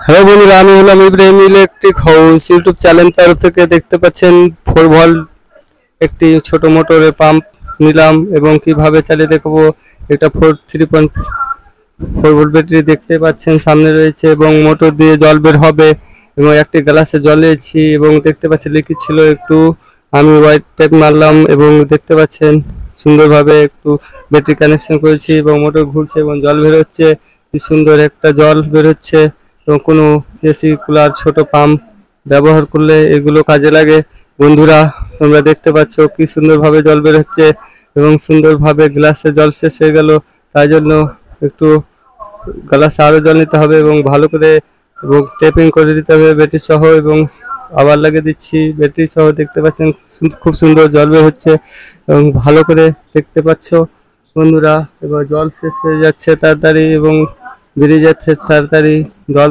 Hello বন্ধুরা, আমি হলাম Ibrahim electric house YouTube channel তরফ থেকে। দেখতে পাচ্ছেন 4 ভোল্ট একটি ছোট মোটরের পাম্প নিলাম এবং কিভাবে চালিয়ে দেখাবো। এটা 3.4 ভোল্ট ব্যাটারি দেখতে পাচ্ছেন সামনে রয়েছে এবং মোটর দিয়ে জল বের হবে এবং একটি গ্লাসে জল দিয়েছি এবং দেখতে পাচ্ছেন লিকুইড ছিল একটু, আমি হোয়াইট টেপ মারলাম এবং দেখতে পাচ্ছেন সুন্দরভাবে একটু ব্যাটারি কানেকশন করেছি এবং মোটর ঘুরছে এবং জল বের হচ্ছে। কি সুন্দর একটা জল বের হচ্ছে এবং কোনো এসি কুলার ছোট পাম্প ব্যবহার করলে এগুলো কাজে লাগে। বন্ধুরা, তোমরা দেখতে পাচ্ছ কি সুন্দরভাবে জল বের হচ্ছে এবং সুন্দরভাবে গ্লাসে জল শেষ হয়ে গেল। তাই জন্য একটু গ্লাসে আরও জল নিতে হবে এবং ভালো করে এবং টেপিং করে দিতে হবে ব্যাটারি সহ এবং আবার লাগিয়ে দিচ্ছি ব্যাটারি সহ। দেখতে পাচ্ছেন খুব সুন্দর জল বের হচ্ছে এবং ভালো করে দেখতে পাচ্ছ বন্ধুরা। এবার জল শেষ হয়ে যাচ্ছে তাড়াতাড়ি এবং বেরিয়ে যাচ্ছে তাড়াতাড়ি জল।